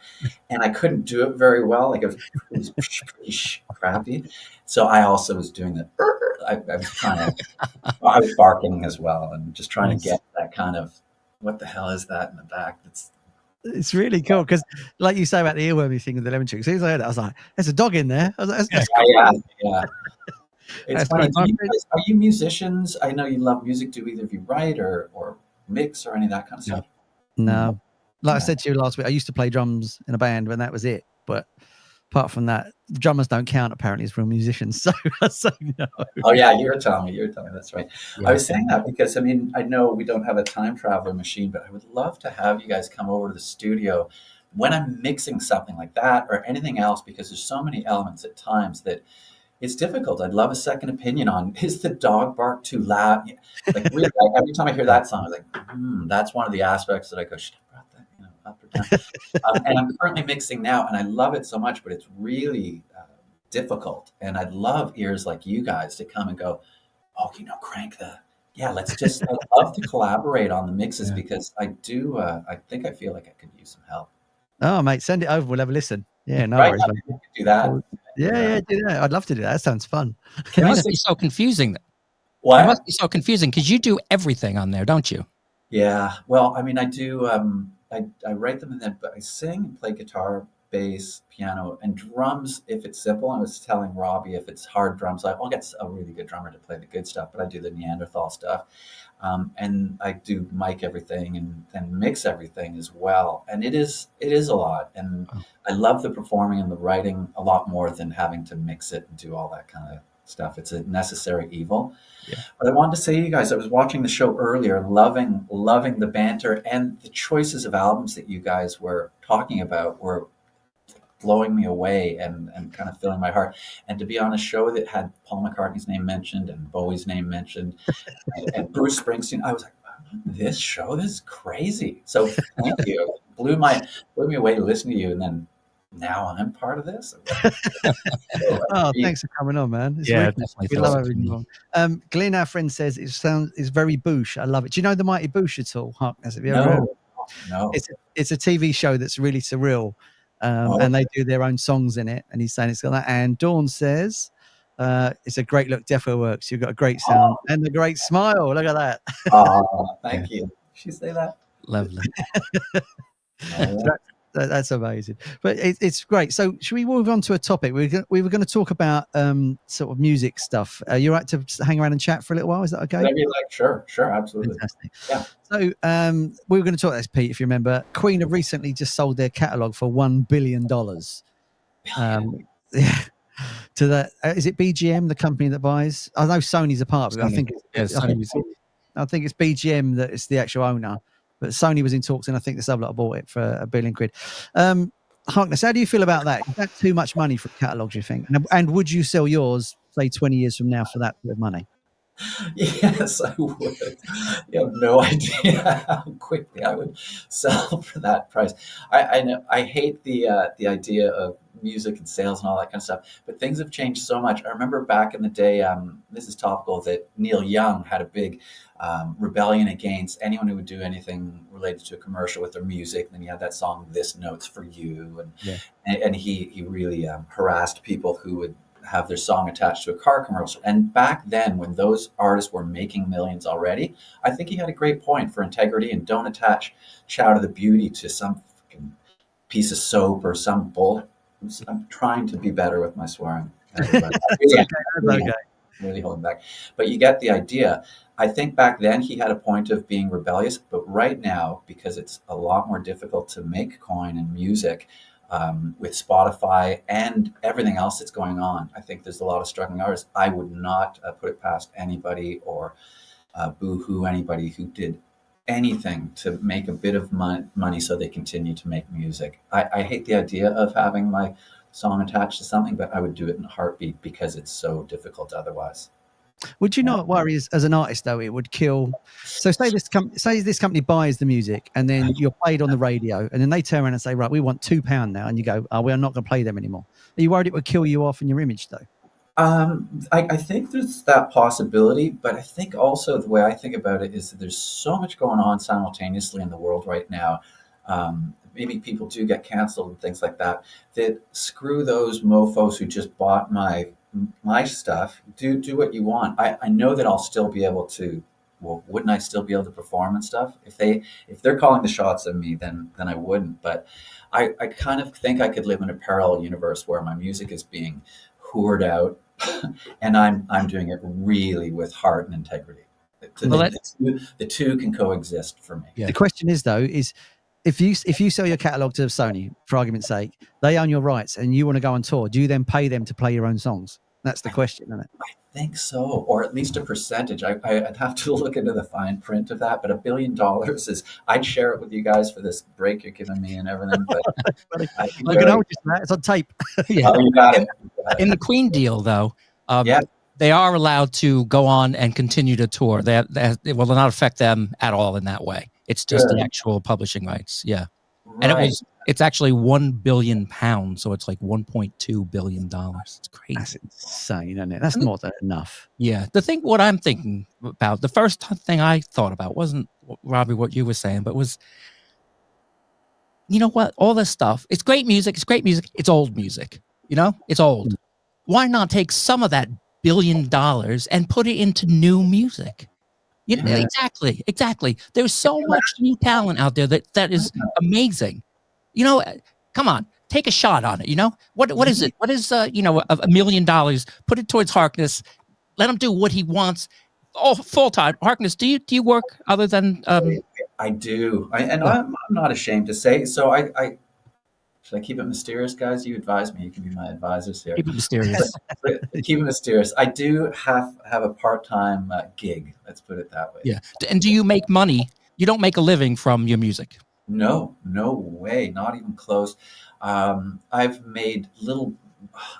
and I couldn't do it very well. Like it was pretty crappy. So I also was doing the. I was barking as well, and just trying to get that kind of what the hell is that in the back? It's really cool because, like you say about the earwormy thing with the Lemon Twigs, as soon as I heard that, I was like, "There's a dog in there." I was like, "That's cool." Yeah. It's funny. Are you musicians? I know you love music. Do either of you write or mix or any of that kind of stuff? No. Like I said to you last week, I used to play drums in a band, and that was it. But apart from that, drummers don't count apparently as real musicians. So I say no. Oh yeah, you were telling me. That's right. Yeah. I was saying that because I know we don't have a time traveler machine, but I would love to have you guys come over to the studio when I'm mixing something like that or anything else, because there's so many elements at times that it's difficult. I'd love a second opinion on, is the dog bark too loud? Like really, every time I hear that song, I'm like, that's one of the aspects that I go, should I brought that, up or down? And I'm currently mixing now, and I love it so much, but it's really difficult. And I'd love ears like you guys to come and go, crank the, let's just, I'd love to collaborate on the mixes because I do, I think I feel like I could use some help. Oh, mate, send it over. We'll have a listen. Yeah, no right, worries. Do that. Yeah, do that. I'd love to do that. That sounds fun. It must be so confusing. What? It must be so confusing because you do everything on there, don't you? Yeah. Well, I do. I write them and then I sing and play guitar, bass, piano, and drums if it's simple. I was telling Robbie if it's hard drums, I'll get a really good drummer to play the good stuff, but I do the Neanderthal stuff. And I do mic everything and mix everything as well. And it is a lot. And I love the performing and the writing a lot more than having to mix it and do all that kind of stuff. It's a necessary evil. Yeah. But I wanted to say to you guys, I was watching the show earlier, loving the banter and the choices of albums that you guys were talking about were blowing me away and kind of filling my heart. And to be on a show that had Paul McCartney's name mentioned and Bowie's name mentioned and Bruce Springsteen, I was like, this is crazy. So thank you. Blew me away to listen to you. And then now I'm part of this. Thanks for coming on, man. Definitely. We love having you on. Glenn, our friend, says it's very Boosh. I love it. Do you know the Mighty Boosh at all, Harkness? Have you ever heard? No. It's a TV show that's really surreal. And they do their own songs in it, and he's saying it's got that. And Dawn says it's a great look, defo works. You've got a great sound and a great smile. Look at that. Thank you. She say that? Lovely. That's amazing. But it's great. So should we move on to a topic? We were going to talk about sort of music stuff. Are you right to hang around and chat for a little while? Is that okay? Maybe sure, absolutely. Fantastic. Yeah. So we were going to talk about this, Pete, if you remember. Queen have recently just sold their catalogue for $1 billion. To that, is it BGM, the company that buys? I know Sony's a part of it. I think it's BGM that is the actual owner. But Sony was in talks, and I think this other lot bought it for £1 billion. Harkness, how do you feel about that? Is that too much money for a catalogue, do you think? And would you sell yours, say, 20 years from now for that bit of money? Yes, I would. You have no idea how quickly I would sell for that price. I know I hate the idea of music and sales and all that kind of stuff, but things have changed so much. I remember back in the day, this is topical, that Neil Young had a big rebellion against anyone who would do anything related to a commercial with their music. And then he had that song, "This Note's for You," and he really harassed people who would have their song attached to a car commercial. And back then, when those artists were making millions already, I think he had a great point for integrity, and don't attach Shout of the Beauty to some fucking piece of soap or some bull. I'm trying to be better with my swearing. Really holding back. But you get the idea. I think back then he had a point of being rebellious, but right now, because it's a lot more difficult to make coin in music, with Spotify and everything else that's going on, I think there's a lot of struggling artists. I would not put it past anybody or boo-hoo anybody who did anything to make a bit of money so they continue to make music. I hate the idea of having my song attached to something, but I would do it in a heartbeat because it's so difficult otherwise. Would you not worry as an artist, though, it would kill? So say this company buys the music and then you're played on the radio and then they turn around and say, right, we want £2 now. And you go, oh, we're not going to play them anymore. Are you worried it would kill you off in your image, though? I think there's that possibility, but I think also the way I think about it is that there's so much going on simultaneously in the world right now. Maybe people do get canceled and things like that, that screw those mofos who just bought my stuff. Do what you want. I know that I'll still be able to, well, wouldn't I still be able to perform and stuff? If they're calling the shots of me, then I wouldn't. But I kind of think I could live in a parallel universe where my music is being hoored out and I'm doing it really with heart and integrity. The two can coexist for me. Yeah. The question is, though, is if you sell your catalogue to Sony, for argument's sake, they own your rights and you want to go on tour, do you then pay them to play your own songs? That's the question, isn't it? I think so, or at least a percentage. I'd have to look into the fine print of that, but $1 billion is, I'd share it with you guys for this break you're giving me and everything. But it's on tape. Yeah. Oh, you got it. In the Queen deal, though, they are allowed to go on and continue to tour. It will not affect them at all in that way. It's just the actual publishing rights. Yeah. Right. And it's actually £1 billion, so it's like $1.2 billion. It's crazy. That's insane, isn't it? That's more than enough. Yeah. What I'm thinking about, the first thing I thought about wasn't, Robbie, what you were saying, but was, you know what? All this stuff, it's great music. It's great music. It's old music. You know, it's old. Why not take some of that $1 billion and put it into new music? You know, exactly. There's so much new talent out there that is amazing. You know, come on, take a shot on it. You know, what is it? What is $1 million? Put it towards Harkness. Let him do what he wants. Oh, full time. Harkness, do you work other than? I do, I'm not ashamed to say. So I should I keep it mysterious, guys? You advise me. You can be my advisors here. Keep it mysterious. Keep it mysterious. I do have a part-time gig. Let's put it that way. Yeah. And do you make money? You don't make a living from your music? No way. Not even close. I've made little.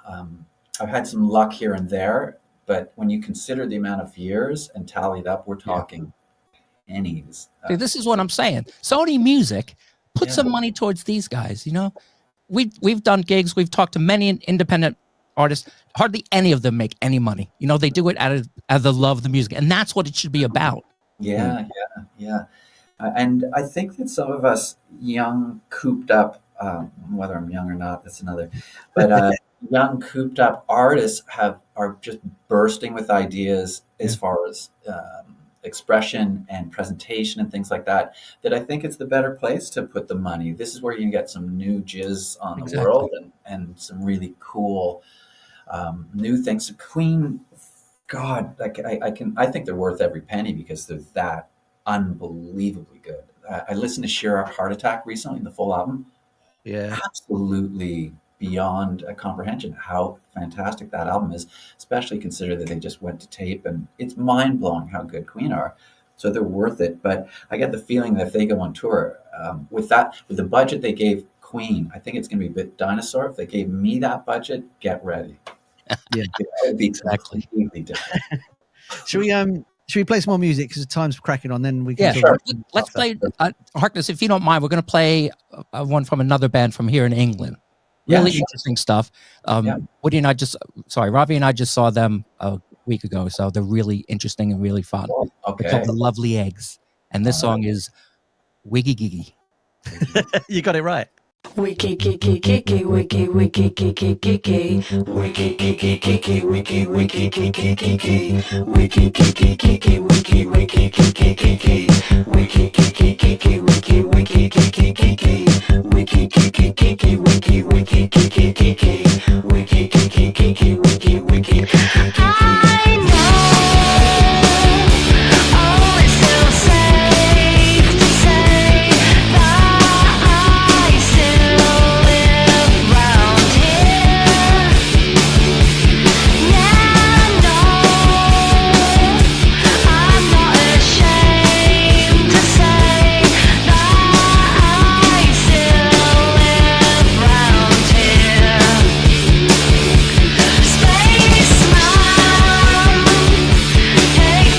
I've had some luck here and there, but when you consider the amount of years and tally it up, we're talking pennies. See, this is what I'm saying. Sony Music. Put some money towards these guys. You know, we've done gigs. We've talked to many independent artists. Hardly any of them make any money. You know, they do it out of the love of the music, and that's what it should be about. Yeah. And I think that some of us young, cooped up, whether I'm young or not, that's another. But young, cooped up artists are just bursting with ideas as far as expression and presentation and things like that I think it's the better place to put the money. This is where you can get some new jizz on the world and some really cool new things. So Queen, God, I think they're worth every penny because they're that unbelievably good. I listened to Sheer Heart Attack recently, the full album. Yeah, absolutely beyond comprehension how fantastic that album is, especially consider that they just went to tape, and it's mind-blowing how good Queen are. So they're worth it. But I get the feeling that if they go on tour with the budget they gave Queen. I think it's going to be a bit dinosaur. If they gave me that budget, get ready. Yeah. It would be Exactly. completely different. Should we play some more music because the time's cracking on? Then we can Yeah, talk sure. about- Let's play Harkness. If you don't mind, we're going to play one from another band from here in England. Yeah, Really sure. interesting stuff. Yeah. Robbie and I just saw them a week ago, so they're really interesting and really fun. Oh, They're called okay. The Lovely Eggs, and this song is Wiggy Giggy. You got it right. Wiki kiki kiki wiki wiki kiki kiki wiki kiki kiki wiki wiki kiki kiki wiki kiki kiki wiki wiki kiki kiki wiki kiki kiki wiki wiki kiki kiki wiki kiki kiki wiki wiki kiki kiki wiki kiki kiki wiki wiki kiki kiki. I know it's still safe to say that I still live round here. Yeah, no, I'm not ashamed to say that I still live round here. Spaceman, hey,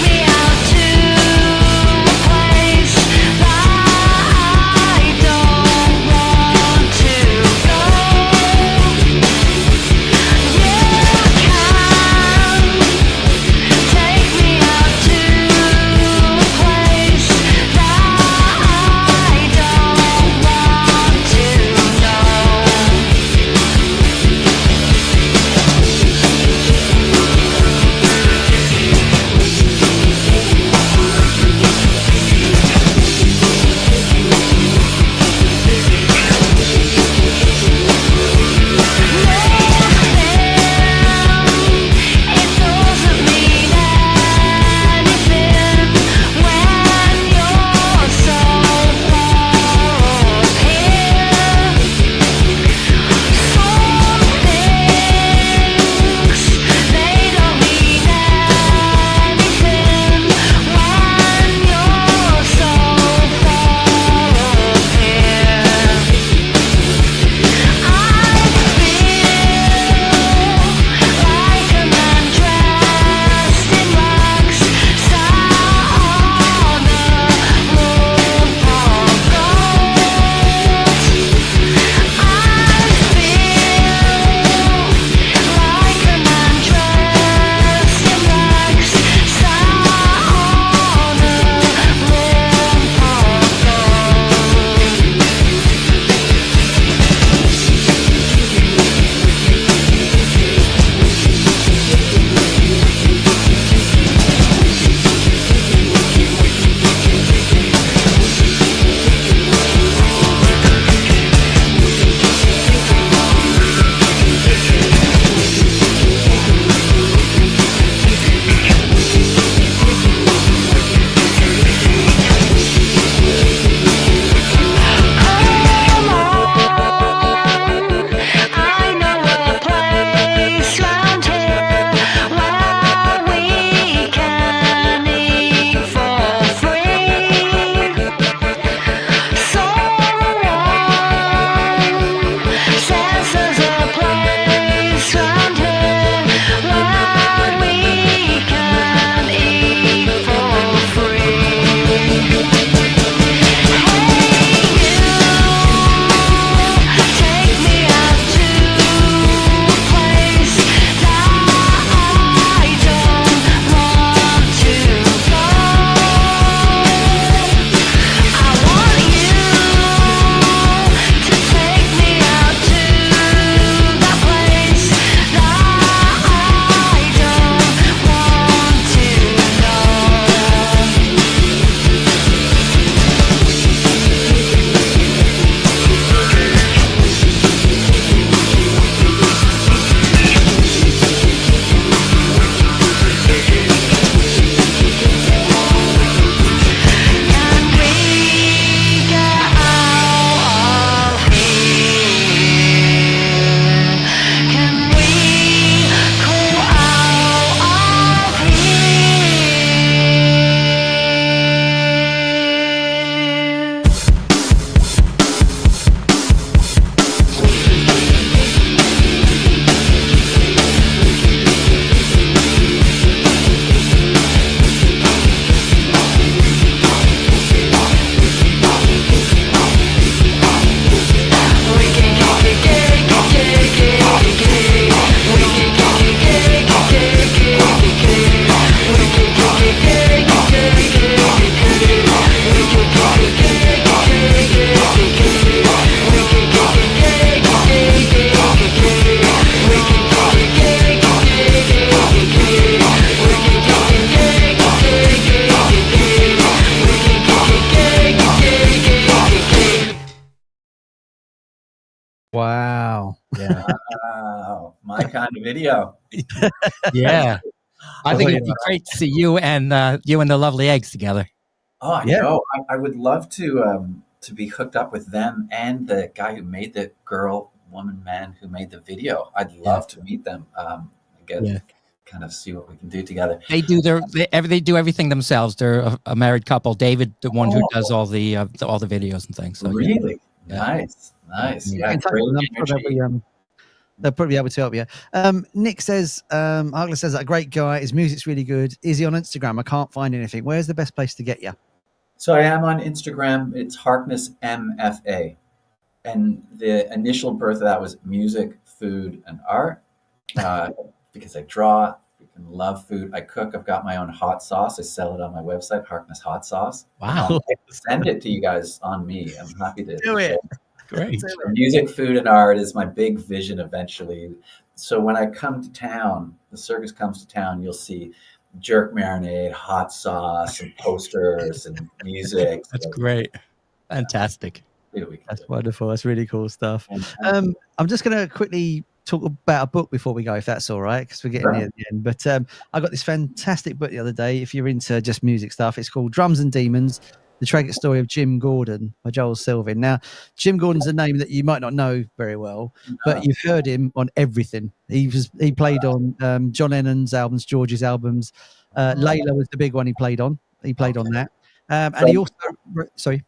Wow. Yeah. Wow, my kind of video. Yeah. I think Well, it'd be great to see you and the lovely eggs together. Oh, I Yeah. know. I would love to be hooked up with them and the guy who made the man who made the video. I'd love to meet them. Kind of see what we can do together. They do they do everything themselves. They're a married couple. David, the one who does all the videos and things. So, Really? Yeah. Nice. Yeah, Yeah, in touch great with them, I'm sure energy. they'll probably be able to help you. Nick says, Harkness says, a great guy. His music's really good. Is he on Instagram? I can't find anything. Where's the best place to get you? So I am on Instagram. It's Harkness MFA. And the initial birth of that was music, food, and art. Because I draw, freaking love food. I cook. I've got my own hot sauce. I sell it on my website, Harkness Hot Sauce. Wow. I'll send it to you guys on me. I'm happy to Do it. Great. Music, food, and art is my big vision eventually. So when I come to town, the circus comes to town, you'll see jerk marinade, hot sauce, and posters and music. That's great. Fantastic. That's wonderful. That's really cool stuff. And I'm just going to quickly talk about a book before we go, if that's all right, because we're getting near the end. But I got this fantastic book the other day. If you're into just music stuff, it's called Drums and Demons: The Tragic Story of Jim Gordon by Joel Selvin. Now, Jim Gordon's a name that you might not know very well, but you've heard him on everything. He played on John Lennon's albums, George's albums. Layla was the big one he played on. He played on that. And he also, sorry.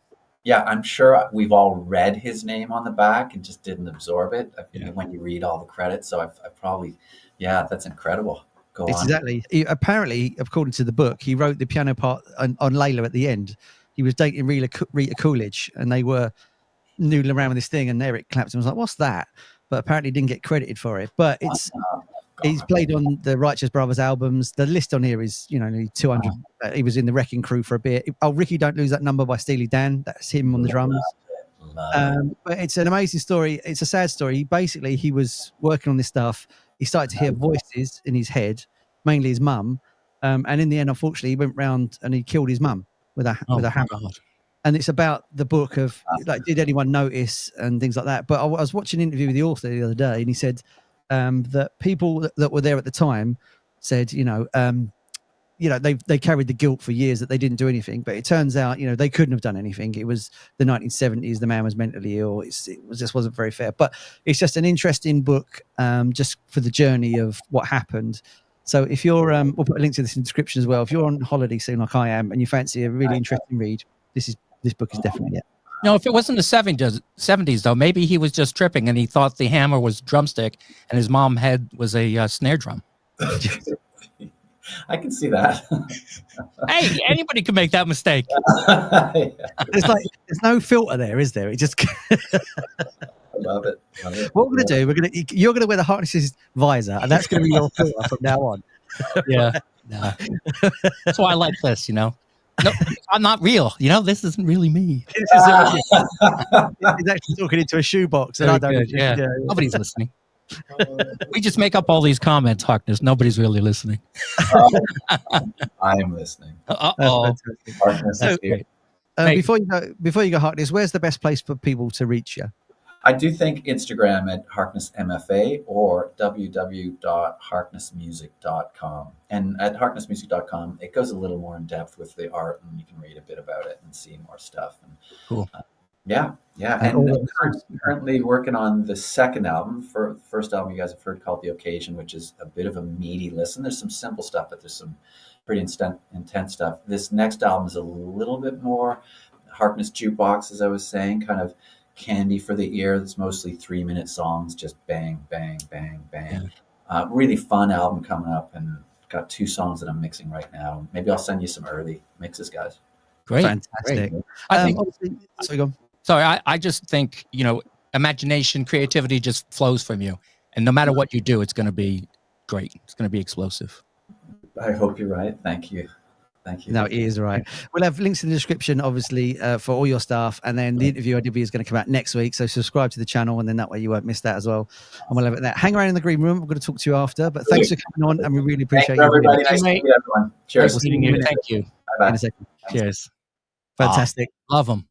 Yeah, I'm sure we've all read his name on the back and just didn't absorb it when you read all the credits. So I've probably, that's incredible. Go on. Exactly. Apparently, according to the book, he wrote the piano part on Layla at the end. He was dating Rita Coolidge, and they were noodling around with this thing, and Eric Clapton was like, "What's that?" But apparently didn't get credited for it. But he's played on the Righteous Brothers albums. The list on here is, nearly 200. He was in the Wrecking Crew for a bit. Oh, Ricky, Don't Lose That Number by Steely Dan. That's him on the drums. But it's an amazing story. It's a sad story. Basically, he was working on this stuff. He started to hear voices in his head, mainly his mum. And in the end, unfortunately, he went round and he killed his mum with a hammer. God. And it's about the book of, like, did anyone notice and things like that. But I was watching an interview with the author the other day, and he said that people that were there at the time said, they carried the guilt for years that they didn't do anything. But it turns out, they couldn't have done anything. It was the 1970s. The man was mentally ill. It just wasn't very fair. But it's just an interesting book, just for the journey of what happened. So if you're, we'll put a link to this in the description as well. If you're on holiday soon, like I am, and you fancy a really interesting read, this book is definitely it. No, if it wasn't the 70s, though, maybe he was just tripping and he thought the hammer was a drumstick and his mom head was a snare drum. I can see that. Hey, anybody could make that mistake. There's no filter there, is there? It just. I love it. What we're going to do, you're going to wear the Harkness's visor, and that's going to be your filter from now on. Yeah. No. That's why I like this, No, I'm not real. This isn't really me. He's actually talking into a shoebbox. And I don't. Good, yeah. Nobody's listening. We just make up all these comments, Harkness. Nobody's really listening. I am listening. Uh-oh. So, before you go, Harkness, where's the best place for people to reach you? I do think Instagram at Harkness MFA or www.harknessmusic.com. And at harknessmusic.com, it goes a little more in depth with the art, and you can read a bit about it and see more stuff. And, cool. Yeah. And currently working on the second album. For the first album you guys have heard, called The Occasion, which is a bit of a meaty listen. There's some simple stuff, but there's some pretty intense stuff. This next album is a little bit more Harkness jukebox, as I was saying, kind of candy for the ear. It's mostly 3-minute songs, just bang, bang, bang, bang. Yeah. Really fun album coming up, and got 2 songs that I'm mixing right now. Maybe I'll send you some early mixes, guys. Great. Fantastic. Great. I think, sorry, go on. Sorry, I just think, imagination, creativity just flows from you. And no matter what you do, it's going to be great. It's going to be explosive. I hope you're right. Thank you. No, he is right. We'll have links in the description, obviously, for all your stuff. And then the interview I did is going to come out next week. So subscribe to the channel, and then that way you won't miss that as well. And we'll have it there. Hang around in the green room. We're going to talk to you after. But thanks for coming on, and we really appreciate you. Everybody. Nice to meet everyone. Cheers. Nice meeting you. Thank you. Bye-bye. In a second. Cheers. Fantastic. Love them.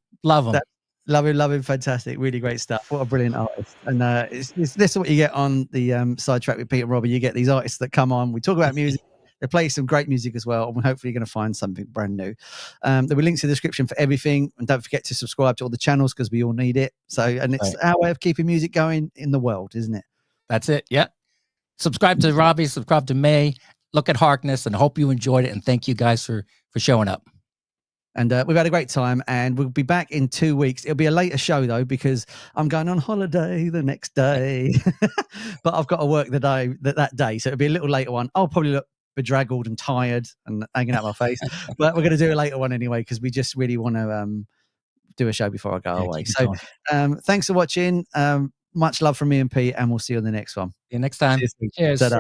Love him, fantastic, really great stuff. What a brilliant artist! And it's this is what you get on the Sidetrack with Pete and Robbie. You get these artists that come on, we talk about music, they play some great music as well, and we're hopefully going to find something brand new. There'll be links in the description for everything, and don't forget to subscribe to all the channels because we all need it. So, and it's our way of keeping music going in the world, isn't it? That's it. Yeah. Subscribe to Robbie, subscribe to May, look at Harkness, and hope you enjoyed it. And thank you guys for showing up. And we've had a great time, and we'll be back in 2 weeks. It'll be a later show, though, because I'm going on holiday the next day. But I've got to work the day that day, so it'll be a little later one. I'll probably look bedraggled and tired and hanging out my face. But we're going to do a later one anyway, because we just really want to do a show before I go away. So thanks for watching. Much love from me and Pete, and we'll see you on the next one. See you next time. Cheers. Cheers.